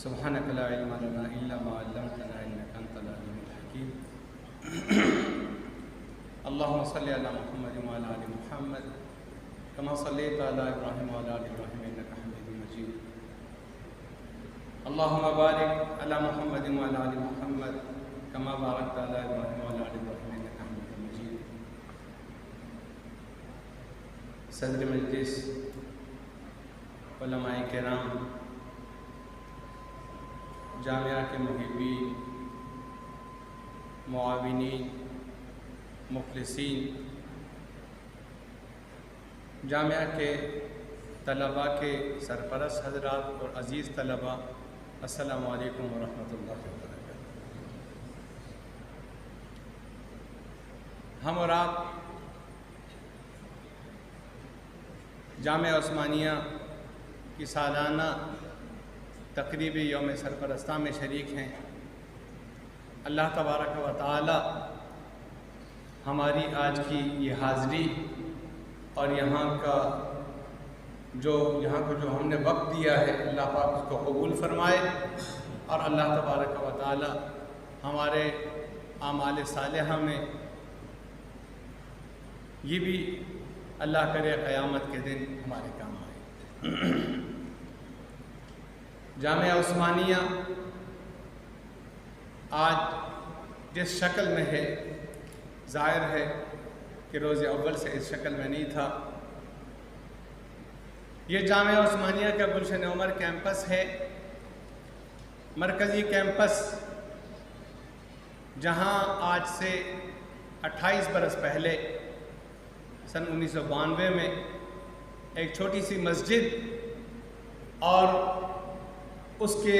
سبحانك لا علم لنا إلا ما علمتنا إنك أنت العليم الحكيم. اللهم صل على محمد وعلى آل محمد كما صليت على إبراهيم وعلى آل إبراهيم إنك حميد مجيد. اللهم بارك على محمد وعلى آل محمد كما باركت على إبراهيم وعلى آل إبراهيم إنك حميد مجيد. صدر مجلس، علماء کرام، جامعہ کے محبین، معاونین، مخلصین، جامعہ کے طلباء کے سرپرست حضرات اور عزیز طلباء، السلام علیکم ورحمۃ اللہ وبرکاتہ. ہم اور آپ جامعہ عثمانیہ کی سالانہ تقریبی یوم سرپرستہ میں شریک ہیں. اللہ تبارک و تعالی ہماری آج کی یہ حاضری اور یہاں کو جو ہم نے وقت دیا ہے، اللہ پاک اس کو قبول فرمائے، اور اللہ تبارک و تعالی ہمارے اعمال صالحہ میں یہ بھی اللہ کرے قیامت کے دن ہمارے کام آئے. جامعہ عثمانیہ آج جس شکل میں ہے، ظاہر ہے کہ روز اول سے اس شکل میں نہیں تھا. یہ جامعہ عثمانیہ کا گلشن عمر کیمپس ہے، مرکزی کیمپس، جہاں آج سے 28 برس پہلے سن 1992 میں ایک چھوٹی سی مسجد اور اس کے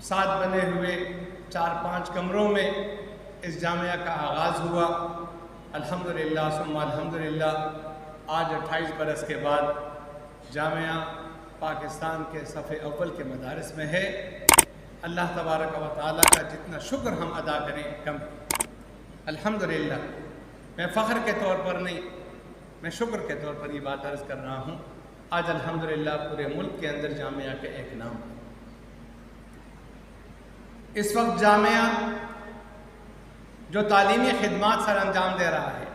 ساتھ بنے ہوئے 4-5 کمروں میں اس جامعہ کا آغاز ہوا. الحمدللہ ثم الحمدللہ آج 28 برس کے بعد جامعہ پاکستان کے صف اول کے مدارس میں ہے. اللہ تبارک و تعالیٰ کا جتنا شکر ہم ادا کریں کم. الحمدللہ میں فخر کے طور پر نہیں، میں شکر کے طور پر یہ بات عرض کر رہا ہوں. آج الحمدللہ پورے ملک کے اندر جامعہ کے ایک نام. اس وقت جامعہ جو تعلیمی خدمات سر انجام دے رہا ہے،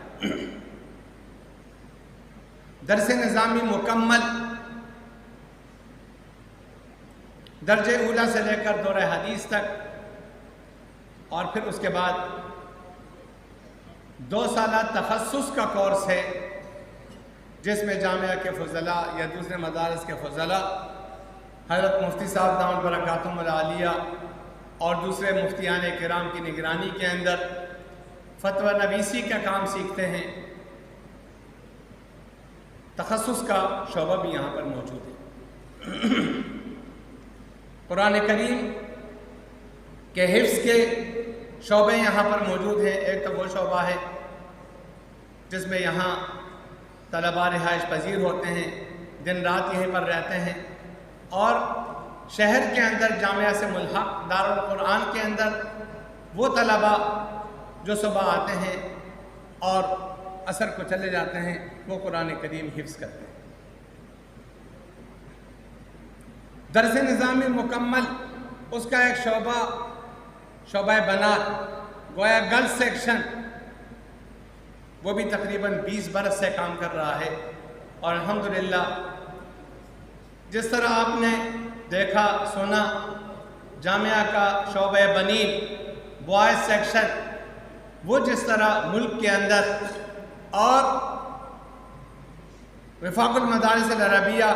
درس نظامی مکمل، درجہ اولیٰ سے لے کر دورہ حدیث تک، اور پھر اس کے بعد 2 سالہ تخصص کا کورس ہے، جس میں جامعہ کے فضلاء یا دوسرے مدارس کے فضلاء حضرت مفتی صاحب دامت برکاتہم العالیہ اور دوسرے مفتیان کرام کی نگرانی کے اندر فتویٰ نویسی کا کام سیکھتے ہیں. تخصص کا شعبہ بھی یہاں پر موجود ہے. قرآن کریم کے حفظ کے شعبے یہاں پر موجود ہیں. ایک تو وہ شعبہ ہے جس میں یہاں طلباء رہائش پذیر ہوتے ہیں، دن رات یہیں پر رہتے ہیں، اور شہر کے اندر جامعہ سے ملحق دارالقرآن کے اندر وہ طلباء جو صبح آتے ہیں اور عصر کو چلے جاتے ہیں، وہ قرآن کریم حفظ کرتے ہیں. درس نظامی مکمل، اس کا ایک شعبہ بنات، گویا گرلز سیکشن، وہ بھی تقریباً 20 برس سے کام کر رہا ہے. اور الحمدللہ جس طرح آپ نے دیکھا سنا، جامعہ کا شعبہ بنین، بوائز سیکشن، وہ جس طرح ملک کے اندر اور وفاق المدارس العربیہ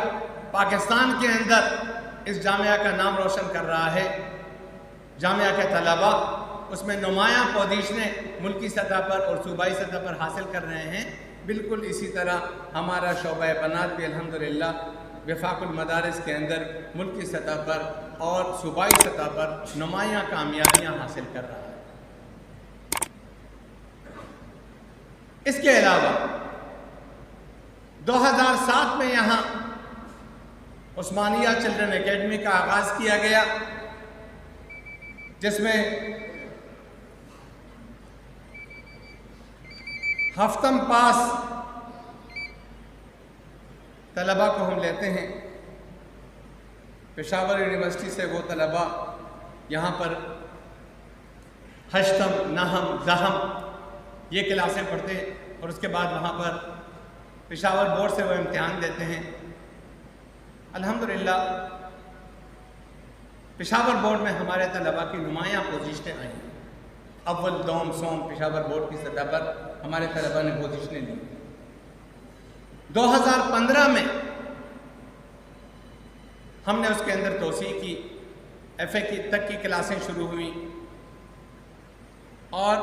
پاکستان کے اندر اس جامعہ کا نام روشن کر رہا ہے، جامعہ کے طلباء اس میں نمایاں پوزیشنیں ملکی سطح پر اور صوبائی سطح پر حاصل کر رہے ہیں. بالکل اسی طرح ہمارا شعبہ بنات بھی الحمدللہ وفاق المدارس کے اندر ملکی سطح پر اور صوبائی سطح پر نمایاں کامیابیاں حاصل کر رہا ہے. اس کے علاوہ 2007 میں یہاں عثمانیہ چلڈرن اکیڈمی کا آغاز کیا گیا، جس میں ہفتم پاس طلباء کو ہم لیتے ہیں. پشاور یونیورسٹی سے وہ طلباء یہاں پر ہشتم، نحم، زحم یہ کلاسیں پڑھتے اور اس کے بعد وہاں پر پشاور بورڈ سے وہ امتحان دیتے ہیں۔ الحمدللہ پشاور بورڈ میں ہمارے طلباء کی نمایاں پوزیشنیں آئی ہیں۔ اول، دوم، سوم پشاور بورڈ کی سطح پر ہمارے طلباء نے پوزیشنیں لی۔ 2015 میں ہم نے اس کے اندر توسیع کی، ایف اے تک کی کلاسیں شروع ہوئیں اور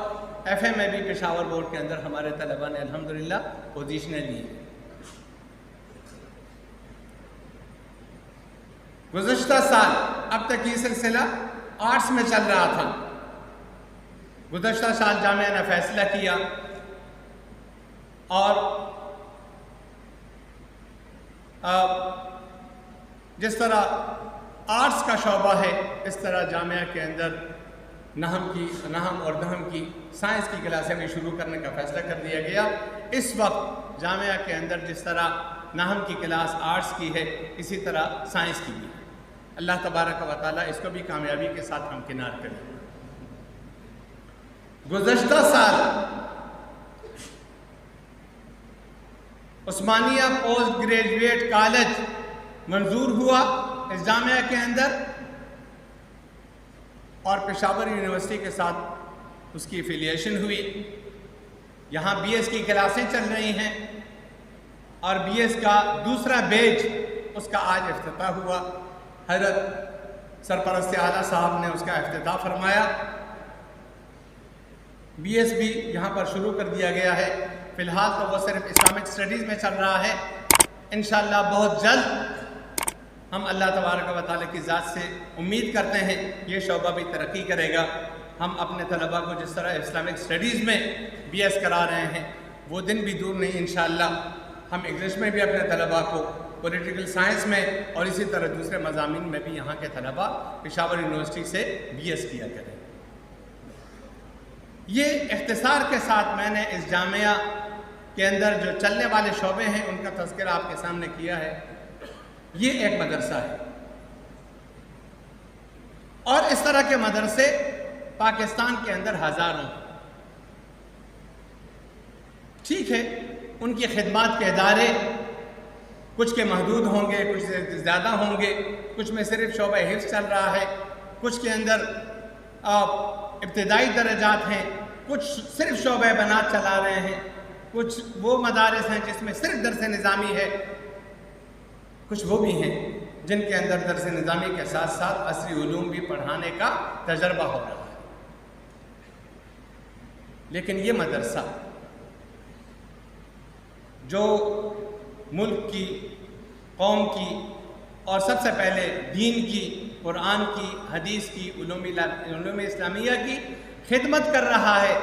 ایف اے میں بھی پشاور بورڈ کے اندر ہمارے طلباء نے الحمدللہ پوزیشنیں لی۔ گزشتہ سال، اب تک یہ سلسلہ آرٹس میں چل رہا تھا، گزشتہ سال جامعہ نے فیصلہ کیا اور جس طرح آرٹس کا شعبہ ہے اس طرح جامعہ کے اندر نحم اور دہم کی سائنس کی کلاسیں بھی شروع کرنے کا فیصلہ کر دیا گیا۔ اس وقت جامعہ کے اندر جس طرح نحم کی کلاس آرٹس کی ہے اسی طرح سائنس کی بھی ہے۔ اللہ تبارک و تعالیٰ اس کو بھی کامیابی کے ساتھ ہمکنار کرے۔ گزشتہ سال عثمانیہ پوسٹ گریجویٹ کالج منظور ہوا اس جامعہ کے اندر اور پشاور یونیورسٹی کے ساتھ اس کی افیلیشن ہوئی۔ یہاں بی ایس کی کلاسیں چل رہی ہیں اور بی ایس کا دوسرا بیچ اس کا آج افتتاح ہوا۔ حضرت سرپرست اعلیٰ صاحب نے اس کا افتتاح فرمایا۔ بی ایس بھی یہاں پر شروع کر دیا گیا ہے۔ فی الحال تو وہ صرف اسلامک اسٹڈیز میں چل رہا ہے۔ انشاءاللہ بہت جلد ہم اللہ تبارک و تعالیٰ کی ذات سے امید کرتے ہیں یہ شعبہ بھی ترقی کرے گا۔ ہم اپنے طلباء کو جس طرح اسلامک اسٹڈیز میں بی ایس کرا رہے ہیں وہ دن بھی دور نہیں، انشاءاللہ ہم انگلش میں بھی اپنے طلباء کو، پولیٹیکل سائنس میں اور اسی طرح دوسرے مضامین میں بھی یہاں کے طلباء پشاور یونیورسٹی سے بی ایس کیا کریں۔ یہ اختصار کے ساتھ میں نے اس جامعہ کے اندر جو چلنے والے شعبے ہیں ان کا تذکرہ آپ کے سامنے کیا ہے۔ یہ ایک مدرسہ ہے اور اس طرح کے مدرسے پاکستان کے اندر ہزاروں۔ ٹھیک ہے، ان کی خدمات کے ادارے کچھ کے محدود ہوں گے، کچھ سے زیادہ ہوں گے، کچھ میں صرف شعبہ حفظ چل رہا ہے، کچھ کے اندر ابتدائی درجات ہیں، کچھ صرف شعبہ بنات چلا رہے ہیں، کچھ وہ مدارس ہیں جس میں صرف درس نظامی ہے، کچھ وہ بھی ہیں جن کے اندر درس نظامی کے ساتھ ساتھ عصری علوم بھی پڑھانے کا تجربہ ہو رہا ہے۔ لیکن یہ مدرسہ جو ملک کی، قوم کی اور سب سے پہلے دین کی، قرآن کی، حدیث کی، علوم اسلامیہ کی خدمت کر رہا ہے،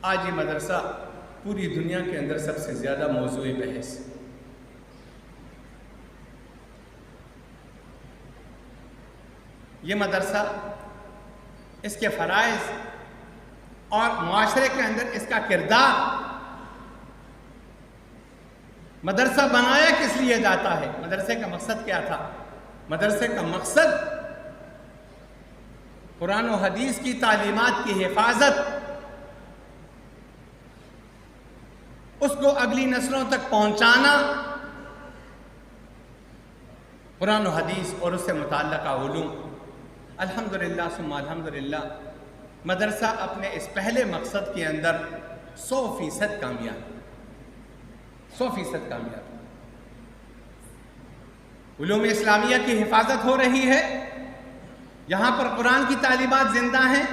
آج یہ مدرسہ پوری دنیا کے اندر سب سے زیادہ موضوع بحث ہے۔ یہ مدرسہ، اس کے فرائض اور معاشرے کے اندر اس کا کردار، مدرسہ بنایا کس لیے جاتا ہے، مدرسے کا مقصد کیا تھا؟ مدرسے کا مقصد قرآن و حدیث کی تعلیمات کی حفاظت، اس کو اگلی نسلوں تک پہنچانا، قرآن و حدیث اور اس سے متعلقہ علوم۔ الحمدللہ ثم الحمدللہ مدرسہ اپنے اس پہلے مقصد کے اندر 100% کامیاب، 100% کامیاب۔ علوم اسلامیہ کی حفاظت ہو رہی ہے، یہاں پر قرآن کی تعلیمات زندہ ہیں،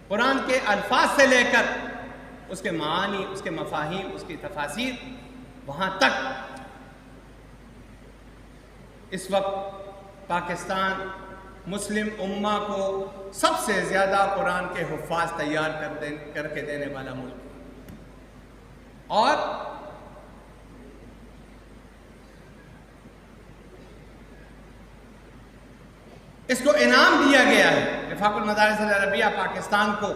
قرآن کے الفاظ سے لے کر اس کے معانی، اس کے مفاہیم، اس کی تفاسیر، وہاں تک اس وقت پاکستان مسلم امہ کو سب سے زیادہ قرآن کے حفاظ تیار کر کے دینے والا ملک ہے۔ اور اس کو انعام دیا گیا ہے، وفاق المدارس العربیہ پاکستان کو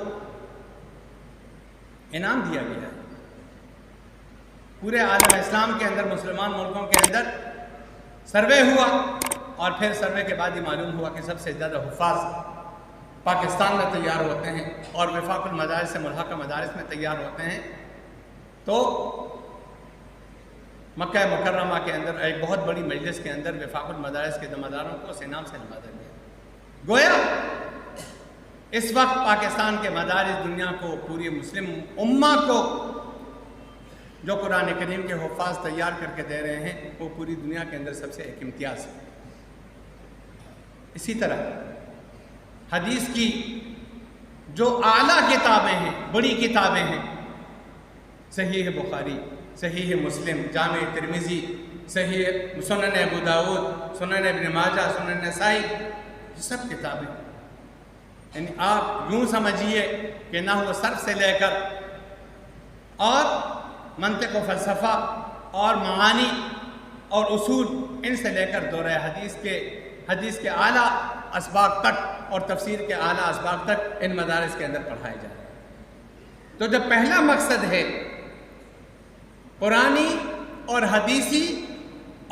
انعام دیا گیا ہے۔ پورے عالم اسلام کے اندر، مسلمان ملکوں کے اندر سروے ہوا اور پھر سروے کے بعد یہ معلوم ہوا کہ سب سے زیادہ حفاظ پاکستان میں تیار ہوتے ہیں اور وفاق المدارس سے ملحقہ مدارس میں تیار ہوتے ہیں، تو مکہ مکرمہ کے اندر ایک بہت بڑی مجلس کے اندر وفاق المدارس کے ذمہ داروں کو اس انعام سے نوازا گیا۔ گویا اس وقت پاکستان کے مدارس دنیا کو، پوری مسلم امہ کو جو قرآن کریم کے حفاظ تیار کر کے دے رہے ہیں، وہ پوری دنیا کے اندر سب سے ایک امتیاز ہے۔ اسی طرح حدیث کی جو اعلیٰ کتابیں ہیں، بڑی کتابیں ہیں، صحیح بخاری، صحیح مسلم، جامع ترمذی، صحیح سنن ابو داؤد، سنن ابن ماجہ، سنن نسائی، یہ سب کتابیں، یعنی آپ یوں سمجھیے کہ نحو و صرف سے لے کر اور منطق و فلسفہ اور معانی اور اصول، ان سے لے کر دورہ حدیث کے اعلیٰ اسباق تک اور تفسیر کے اعلیٰ اسباق تک ان مدارس کے اندر پڑھائے جا رہے ہیں۔ تو جب پہلا مقصد ہے قرآنی اور حدیثی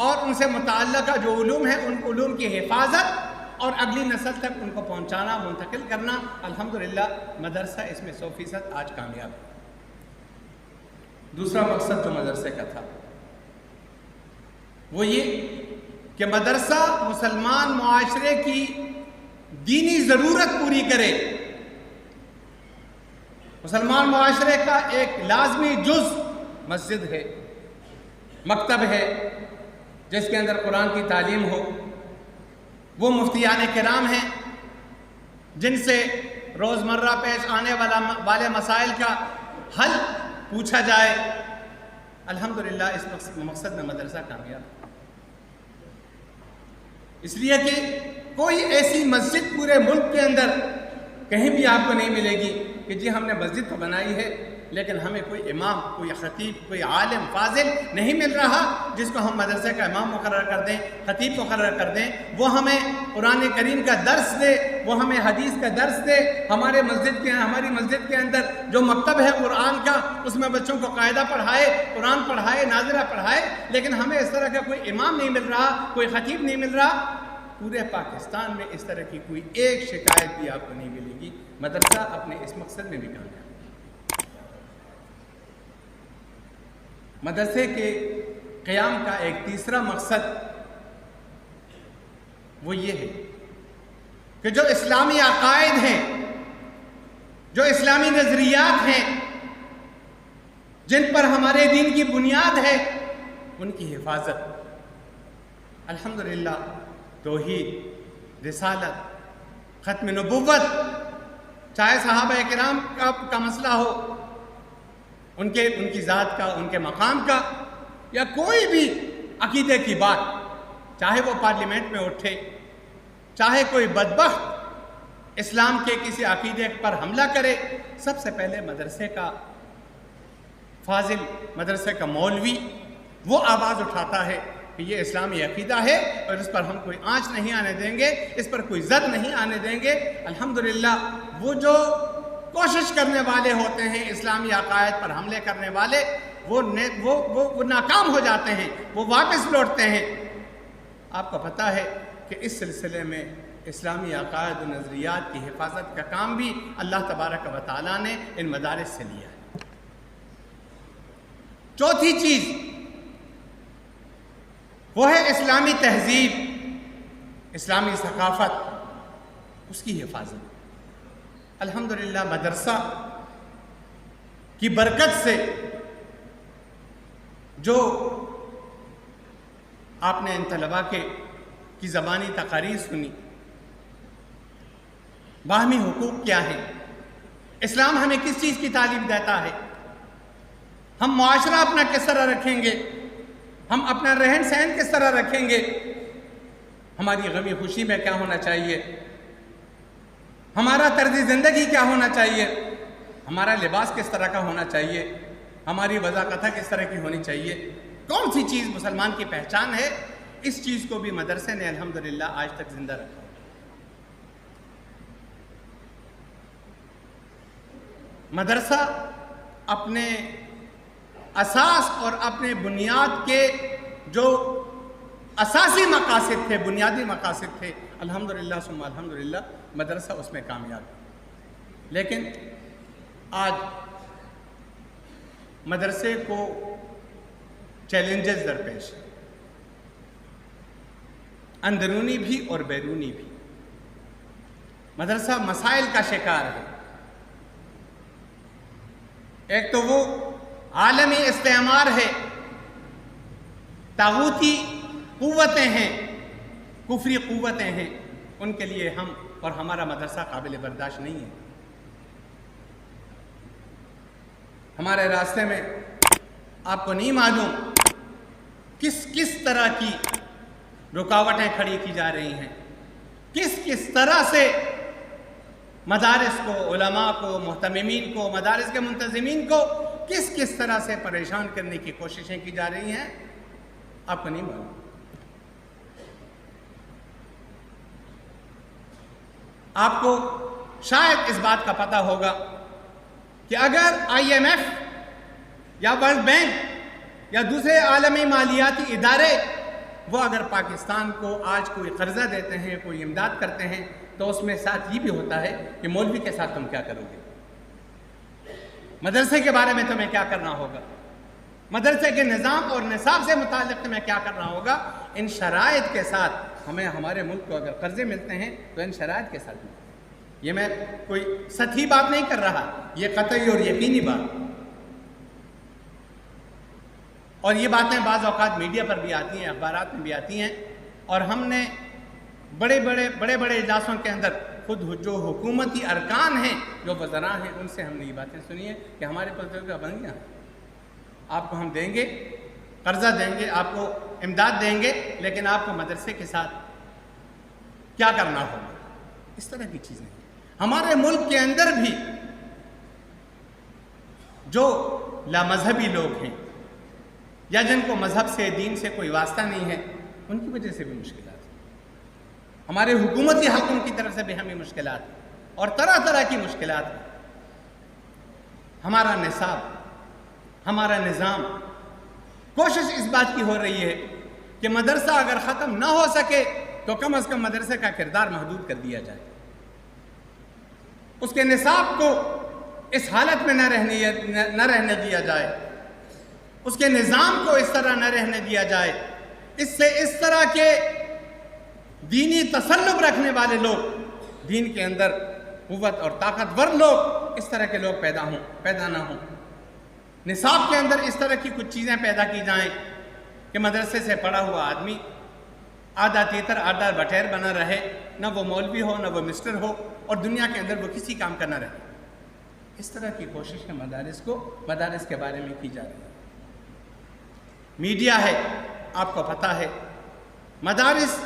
اور ان سے متعلقہ جو علوم ہیں، ان علوم کی حفاظت اور اگلی نسل تک ان کو پہنچانا، منتقل کرنا، الحمدللہ مدرسہ اس میں 100% آج کامیاب ہے۔ دوسرا مقصد جو مدرسے کا تھا وہ یہ کہ مدرسہ مسلمان معاشرے کی دینی ضرورت پوری کرے۔ مسلمان معاشرے کا ایک لازمی جز مسجد ہے، مکتب ہے، جس کے اندر قرآن کی تعلیم ہو۔ وہ مفتیان کرام ہیں جن سے روزمرہ پیش آنے والے مسائل کا حل پوچھا جائے۔ الحمدللہ اس مقصد میں مدرسہ کامیاب ہے، اس لیے کہ کوئی ایسی مسجد پورے ملک کے اندر کہیں بھی آپ کو نہیں ملے گی کہ جی ہم نے مسجد تو بنائی ہے لیکن ہمیں کوئی امام، کوئی خطیب، کوئی عالم فاضل نہیں مل رہا جس کو ہم مدرسے کا امام مقرر کر دیں، خطیب مقرر کر دیں، وہ ہمیں قرآن کریم کا درس دے، وہ ہمیں حدیث کا درس دے۔ ہماری مسجد کے اندر جو مکتب ہے قرآن کا، اس میں بچوں کو قاعدہ پڑھائے، قرآن پڑھائے، ناظرہ پڑھائے، لیکن ہمیں اس طرح کا کوئی امام نہیں مل رہا، کوئی خطیب نہیں مل رہا۔ پورے پاکستان میں اس طرح کی کوئی ایک شکایت بھی آپ کو نہیں ملے گی۔ مدرسہ اپنے اس مقصد میں بھی کامیاب ہے۔ مدرسے کے قیام کا ایک تیسرا مقصد وہ یہ ہے کہ جو اسلامی عقائد ہیں، جو اسلامی نظریات ہیں، جن پر ہمارے دین کی بنیاد ہے، ان کی حفاظت۔ الحمدللہ توحید، رسالت، ختم نبوت، چاہے صحابہ کرام کا مسئلہ ہو، ان کی ذات کا، ان کے مقام کا، یا کوئی بھی عقیدے کی بات، چاہے وہ پارلیمنٹ میں اٹھے، چاہے کوئی بدبخت اسلام کے کسی عقیدے پر حملہ کرے، سب سے پہلے مدرسے کا فاضل، مدرسے کا مولوی وہ آواز اٹھاتا ہے کہ یہ اسلامی عقیدہ ہے اور اس پر ہم کوئی آنچ نہیں آنے دیں گے، اس پر کوئی زد نہیں آنے دیں گے۔ الحمدللہ وہ جو کوشش کرنے والے ہوتے ہیں اسلامی عقائد پر حملے کرنے والے، وہ ناکام ہو جاتے ہیں، وہ واپس لوٹتے ہیں۔ آپ کو پتہ ہے کہ اس سلسلے میں اسلامی عقائد و نظریات کی حفاظت کا کام بھی اللہ تبارک و تعالیٰ نے ان مدارس سے لیا ہے۔ چوتھی چیز وہ ہے اسلامی تہذیب، اسلامی ثقافت، اس کی حفاظت۔ الحمدللہ مدرسہ کی برکت سے جو آپ نے ان طلباء کی زبانی تقاریر سنی، باہمی حقوق کیا ہیں، اسلام ہمیں کس چیز کی تعلیم دیتا ہے، ہم معاشرہ اپنا کس طرح رکھیں گے، ہم اپنا رہن سہن کس طرح رکھیں گے، ہماری غمی خوشی میں کیا ہونا چاہیے، ہمارا طرز زندگی کیا ہونا چاہیے، ہمارا لباس کس طرح کا ہونا چاہیے، ہماری وضاقتہ کس طرح کی ہونی چاہیے، کون سی چیز مسلمان کی پہچان ہے، اس چیز کو بھی مدرسے نے الحمدللہ آج تک زندہ رکھا۔ مدرسہ اپنے اساس اور اپنے بنیاد کے جو اساسی مقاصد تھے، بنیادی مقاصد تھے، الحمدللہ ثم الحمدللہ مدرسہ اس میں کامیاب ہے۔ لیکن آج مدرسے کو چیلنجز درپیش ہیں، اندرونی بھی اور بیرونی بھی۔ مدرسہ مسائل کا شکار ہے۔ ایک تو وہ عالمی استعمار ہے، طاغوتی قوتیں ہیں، کفری قوتیں ہیں، ان کے لیے ہم اور ہمارا مدرسہ قابل برداشت نہیں ہے۔ ہمارے راستے میں آپ کو نہیں معلوم کس طرح کی رکاوٹیں کھڑی کی جا رہی ہیں، کس طرح سے مدارس کو، علماء کو، محتممین کو، مدارس کے منتظمین کو کس طرح سے پریشان کرنے کی کوششیں کی جا رہی ہیں، آپ کو نہیں معلوم۔ آپ کو شاید اس بات کا پتہ ہوگا کہ اگر IMF یا ورلڈ بینک یا دوسرے عالمی مالیاتی ادارے وہ اگر پاکستان کو آج کوئی قرضہ دیتے ہیں، کوئی امداد کرتے ہیں، تو اس میں ساتھ یہ بھی ہوتا ہے کہ مولوی کے ساتھ تم کیا کرو گے، مدرسے کے بارے میں تمہیں کیا کرنا ہوگا، مدرسے کے نظام اور نصاب سے متعلق تمہیں کیا کرنا ہوگا۔ ان شرائط کے ساتھ ہمیں ہمارے ملک کو اگر قرضے ملتے ہیں تو ان شرائط کے ساتھ ملتے ہیں۔ یہ میں کوئی سطحی بات نہیں کر رہا، یہ قطعی اور یقینی بات، اور یہ باتیں بعض اوقات میڈیا پر بھی آتی ہیں، اخبارات میں بھی آتی ہیں، اور ہم نے بڑے بڑے اجلاسوں کے اندر خود جو حکومتی ارکان ہیں، جو وزراء ہیں، ان سے ہم نے یہ باتیں سنی ہیں کہ ہمارے پاس کا بن گیا، آپ کو ہم دیں گے، قرضہ دیں گے، آپ کو امداد دیں گے، لیکن آپ کو مدرسے کے ساتھ کیا کرنا ہوگا، اس طرح کی چیزیں۔ ہمارے ملک کے اندر بھی جو لامذہبی لوگ ہیں یا جن کو مذہب سے، دین سے کوئی واسطہ نہیں ہے، ان کی وجہ سے بھی مشکلات ہیں، ہمارے حکومتی حلقوں کی طرف سے بھی ہمیں مشکلات ہیں، اور طرح کی مشکلات ہیں۔ ہمارا نصاب، ہمارا نظام، کوشش اس بات کی ہو رہی ہے کہ مدرسہ اگر ختم نہ ہو سکے تو کم از کم مدرسے کا کردار محدود کر دیا جائے، اس کے نصاب کو اس حالت میں نہ رہنے دیا جائے، اس کے نظام کو اس طرح نہ رہنے دیا جائے، اس سے اس طرح کے دینی تسلط رکھنے والے لوگ، دین کے اندر قوت اور طاقتور لوگ، اس طرح کے لوگ پیدا نہ ہوں۔ نصاب کے اندر اس طرح کی کچھ چیزیں پیدا کی جائیں کہ مدرسے سے پڑھا ہوا آدمی آدھا تیتر آدھا بٹیر بنا رہے، نہ وہ مولوی ہو، نہ وہ مسٹر ہو، اور دنیا کے اندر وہ کسی کام کا نہ رہے۔ اس طرح کی کوششیں مدارس کے بارے میں کی جا رہی ہے۔ میڈیا ہے، آپ کو پتہ ہے مدارس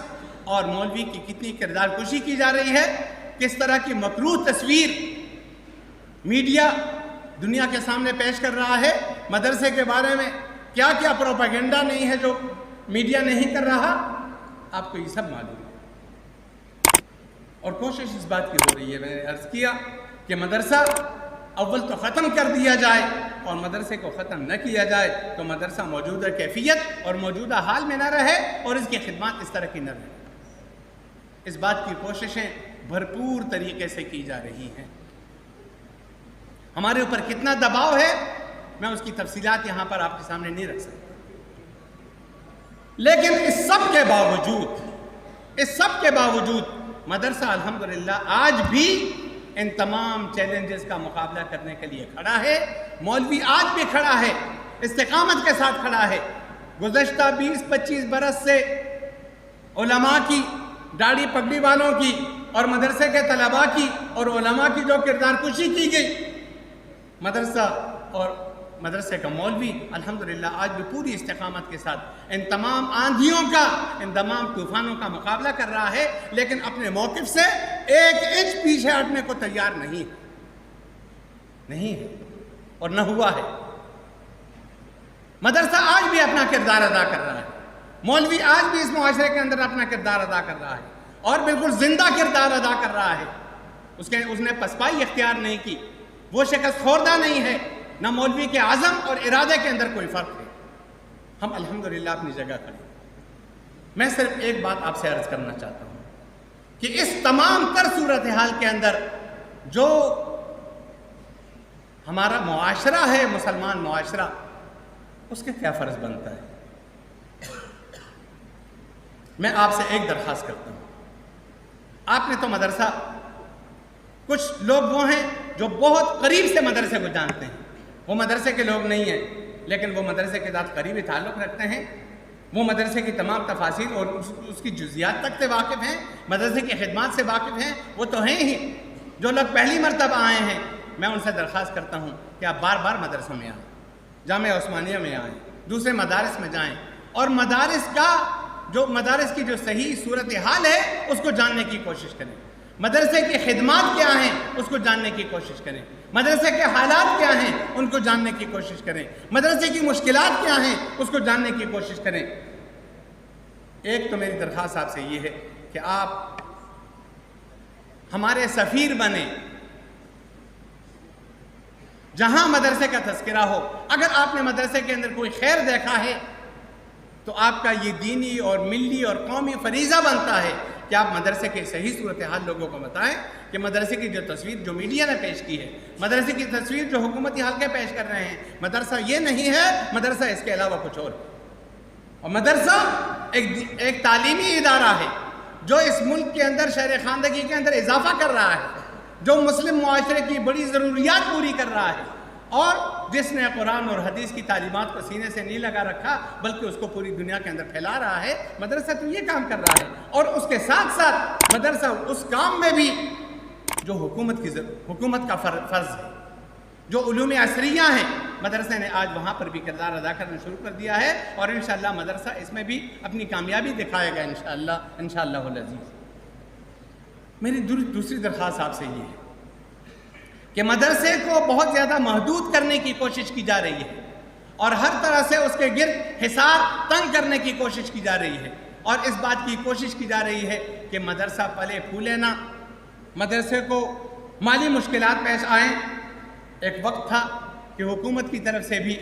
اور مولوی کی کتنی کردار کشی کی جا رہی ہے، کس طرح کی مکروہ تصویر میڈیا دنیا کے سامنے پیش کر رہا ہے، مدرسے کے بارے میں کیا پروپیگنڈا نہیں ہے جو میڈیا نہیں کر رہا، آپ کو یہ سب معلوم ہے۔ اور کوشش اس بات کی ہو رہی ہے، میں نے عرض کیا کہ مدرسہ اول تو ختم کر دیا جائے، اور مدرسے کو ختم نہ کیا جائے تو مدرسہ موجودہ کیفیت اور موجودہ حال میں نہ رہے، اور اس کی خدمات اس طرح کی نہ رہے۔ اس بات کی کوششیں بھرپور طریقے سے کی جا رہی ہیں۔ ہمارے اوپر کتنا دباؤ ہے، میں اس کی تفصیلات یہاں پر آپ کے سامنے نہیں رکھ سکتا، لیکن اس سب کے باوجود مدرسہ الحمدللہ آج بھی ان تمام چیلنجز کا مقابلہ کرنے کے لیے کھڑا ہے۔ مولوی آج بھی کھڑا ہے، استقامت کے ساتھ کھڑا ہے۔ گزشتہ 20-25 برس سے علماء کی، داڑھی پگڑی والوں کی، اور مدرسے کے طلباء کی اور علماء کی جو کردار کشی کی گئی، مدرسہ اور مدرسے کا مولوی الحمدللہ آج بھی پوری استقامت کے ساتھ ان تمام آندھیوں کا، ان تمام طوفانوں کا مقابلہ کر رہا ہے، لیکن اپنے موقف سے 1 انچ پیچھے ہٹنے کو تیار نہیں ہے اور نہ ہوا ہے۔ مدرسہ آج بھی اپنا کردار ادا کر رہا ہے، مولوی آج بھی اس معاشرے کے اندر اپنا کردار ادا کر رہا ہے، اور بالکل زندہ کردار ادا کر رہا ہے۔ اس نے پسپائی اختیار نہیں کی، وہ شکست خوردہ نہیں ہے، نہ مولوی کے عزم اور ارادے کے اندر کوئی فرق ہے۔ ہم الحمدللہ اپنی جگہ کھڑے ہیں۔ میں صرف ایک بات آپ سے عرض کرنا چاہتا ہوں کہ اس تمام تر صورتحال کے اندر جو ہمارا معاشرہ ہے، مسلمان معاشرہ، اس کے کیا فرض بنتا ہے؟ میں آپ سے ایک درخواست کرتا ہوں. آپ نے تو مدرسہ، کچھ لوگ وہ ہیں جو بہت قریب سے مدرسے کو جانتے ہیں، وہ مدرسے کے لوگ نہیں ہیں لیکن وہ مدرسے کے ساتھ قریبی تعلق رکھتے ہیں، وہ مدرسے کی تمام تفاصیل اور اس کی جزیات تک سے واقف ہیں، مدرسے کی خدمات سے واقف ہیں. وہ تو ہیں ہی. جو لوگ پہلی مرتبہ آئے ہیں، میں ان سے درخواست کرتا ہوں کہ آپ بار بار مدرسوں میں آئیں، جامعہ عثمانیہ میں آئیں، دوسرے مدارس میں جائیں، اور مدارس کی جو صحیح صورتحال ہے اس کو جاننے کی کوشش کریں. مدرسے کی خدمات کیا ہیں اس کو جاننے کی کوشش کریں. مدرسے کے حالات کیا ہیں ان کو جاننے کی کوشش کریں. مدرسے کی مشکلات کیا ہیں اس کو جاننے کی کوشش کریں. ایک تو میری درخواست آپ سے یہ ہے کہ آپ ہمارے سفیر بنیں. جہاں مدرسے کا تذکرہ ہو، اگر آپ نے مدرسے کے اندر کوئی خیر دیکھا ہے تو آپ کا یہ دینی اور ملی اور قومی فریضہ بنتا ہے کہ آپ مدرسے کے صحیح صورتحال لوگوں کو بتائیں کہ مدرسے کی جو تصویر جو میڈیا نے پیش کی ہے، مدرسے کی تصویر جو حکومتی حلقے پیش کر رہے ہیں، مدرسہ یہ نہیں ہے، مدرسہ اس کے علاوہ کچھ اور. اور مدرسہ ایک تعلیمی ادارہ ہے جو اس ملک کے اندر شہر خواندگی کے اندر اضافہ کر رہا ہے، جو مسلم معاشرے کی بڑی ضروریات پوری کر رہا ہے، اور جس نے قرآن اور حدیث کی تعلیمات کو سینے سے نہیں لگا رکھا بلکہ اس کو پوری دنیا کے اندر پھیلا رہا ہے. مدرسہ تو یہ کام کر رہا ہے، اور اس کے ساتھ ساتھ مدرسہ اس کام میں بھی جو حکومت کا فرض ہے، جو علوم عصریہ ہیں، مدرسے نے آج وہاں پر بھی کردار ادا کرنا شروع کر دیا ہے، اور انشاءاللہ مدرسہ اس میں بھی اپنی کامیابی دکھائے گا انشاءاللہ العزیز. میری دوسری درخواست آپ سے یہ ہے کہ مدرسے کو بہت زیادہ محدود کرنے کی کوشش کی جا رہی ہے، اور ہر طرح سے اس کے گرد حصار تنگ کرنے کی کوشش کی جا رہی ہے، اور اس بات کی کوشش کی جا رہی ہے کہ مدرسہ پلے پھولے نہ، مدرسے کو مالی مشکلات پیش آئیں. ایک وقت تھا کہ حکومت کی طرف سے بھی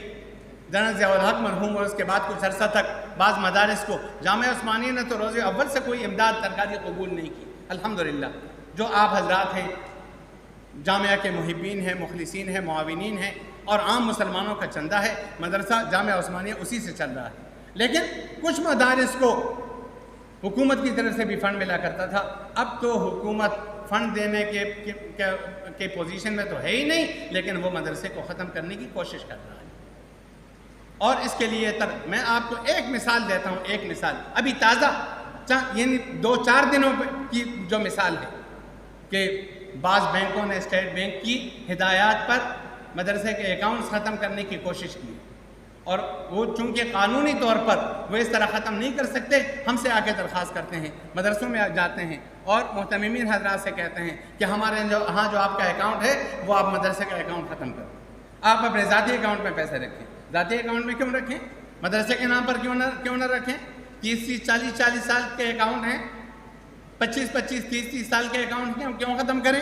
جنرل ضیاء الحق مرحوم اور اس کے بعد کچھ عرصہ تک بعض مدارس کو، جامعہ عثمانیہ نے تو روز اول سے کوئی امداد سرکاری قبول نہیں کی. الحمدللہ جو آپ حضرات ہیں، جامعہ کے محبین ہیں، مخلصین ہیں، معاونین ہیں، اور عام مسلمانوں کا چندہ ہے، مدرسہ جامعہ عثمانیہ اسی سے چل رہا ہے. لیکن کچھ مدارس کو حکومت کی طرف سے بھی فنڈ ملا کرتا تھا. اب تو حکومت فنڈ دینے کے پوزیشن میں تو ہے ہی نہیں، لیکن وہ مدرسے کو ختم کرنے کی کوشش کر رہا ہے. اور اس کے لیے میں آپ کو ایک مثال دیتا ہوں. ایک مثال ابھی تازہ، یعنی 2-4 دنوں کی جو مثال ہے کہ بعض بینکوں نے اسٹیٹ بینک کی ہدایات پر مدرسے کے اکاؤنٹس ختم کرنے کی کوشش کی، اور وہ چونکہ قانونی طور پر وہ اس طرح ختم نہیں کر سکتے، ہم سے آ کے درخواست کرتے ہیں، مدرسوں میں جاتے ہیں اور محتممین حضرات سے کہتے ہیں کہ ہمارے ہاں جو آپ کا اکاؤنٹ ہے وہ آپ مدرسے کا اکاؤنٹ ختم کریں. آپ اپنے ذاتی اکاؤنٹ میں پیسے رکھیں. ذاتی اکاؤنٹ میں کیوں رکھیں؟ مدرسے کے نام پر کیوں نہ رکھیں؟ 30-40 سال کے اکاؤنٹ ہیں، 25-25 30 سال کے اکاؤنٹ کیوں ختم کریں؟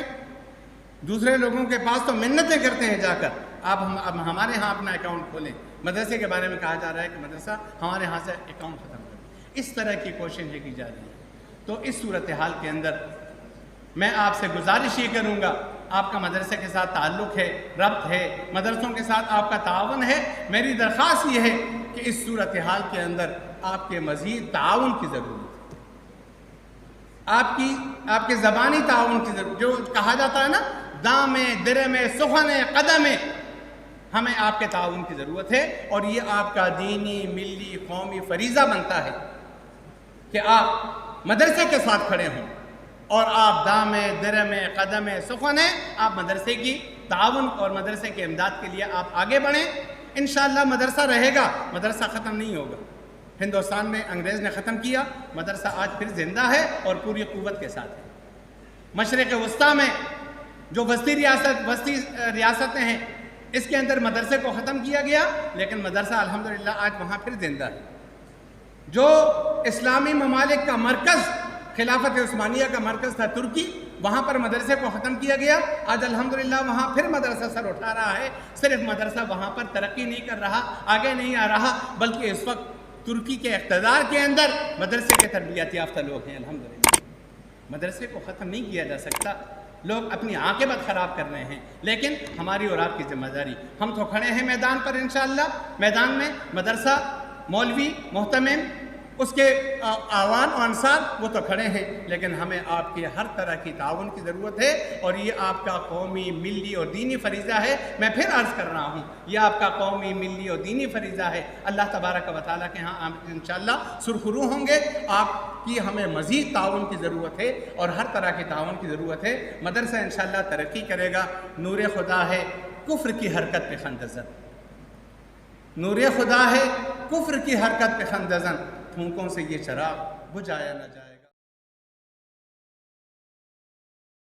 دوسرے لوگوں کے پاس تو منتیں کرتے ہیں جا کر، آپ ہمارے ہاں اپنا اکاؤنٹ کھولیں. مدرسے کے بارے میں کہا جا رہا ہے کہ مدرسہ ہمارے ہاں سے اکاؤنٹ ختم کریں. اس طرح کی کوششیں کی جا رہی ہیں. تو اس صورتحال کے اندر میں آپ سے گزارش یہ کروں گا، آپ کا مدرسے کے ساتھ تعلق ہے، ربط ہے، مدرسوں کے ساتھ آپ کا تعاون ہے. میری درخواست یہ ہے کہ اس صورتحال کے اندر آپ کے مزید تعاون کی ضرورت ہے، آپ کے زبانی تعاون کی ضرورت. جو کہا جاتا ہے نا، دامے درمے سخنے قدمے، ہمیں آپ کے تعاون کی ضرورت ہے، اور یہ آپ کا دینی ملی قومی فریضہ بنتا ہے کہ آپ مدرسے کے ساتھ کھڑے ہوں، اور آپ دامے درمے قدمے سخنے، آپ مدرسے کی تعاون اور مدرسے کے امداد کے لیے آپ آگے بڑھیں. انشاءاللہ مدرسہ رہے گا، مدرسہ ختم نہیں ہوگا. ہندوستان میں انگریز نے ختم کیا، مدرسہ آج پھر زندہ ہے اور پوری قوت کے ساتھ ہے. مشرق وسطیٰ میں جو وسطی ریاستیں ہیں، اس کے اندر مدرسے کو ختم کیا گیا، لیکن مدرسہ الحمدللہ آج وہاں پھر زندہ ہے. جو اسلامی ممالک کا مرکز، خلافت عثمانیہ کا مرکز تھا ترکی، وہاں پر مدرسے کو ختم کیا گیا. آج الحمدللہ وہاں پھر مدرسہ سر اٹھا رہا ہے. صرف مدرسہ وہاں پر ترقی نہیں کر رہا، آگے نہیں آ رہا، بلکہ اس وقت ترکی کے اقتدار کے اندر مدرسے کے تربیت یافتہ لوگ ہیں الحمدللہ۔ مدرسے کو ختم نہیں کیا جا سکتا، لوگ اپنی عاقبت خراب کر رہے ہیں، لیکن ہماری اور آپ کی ذمہ داری، ہم تو کھڑے ہیں میدان پر انشاءاللہ، میدان میں مدرسہ، مولوی، محتمم، اس کے اعوان و انصار وہ تو کھڑے ہیں، لیکن ہمیں آپ کے ہر طرح کی تعاون کی ضرورت ہے، اور یہ آپ کا قومی، ملی اور دینی فریضہ ہے۔ میں پھر عرض کر رہا ہوں، یہ آپ کا قومی، ملی اور دینی فریضہ ہے۔ اللہ تبارک و تعالیٰ کے ہاں انشاءاللہ سرخرو ہوں گے۔ آپ کی ہمیں مزید تعاون کی ضرورت ہے، اور ہر طرح کی تعاون کی ضرورت ہے۔ مدرسہ انشاءاللہ ترقی کرے گا۔ نور خدا ہے کفر کی حرکت پہ خندزن، نور خدا ہے کفر کی حرکت پہ خندزن، پھونکوں سے یہ چراغ بجھایا نہ جائے۔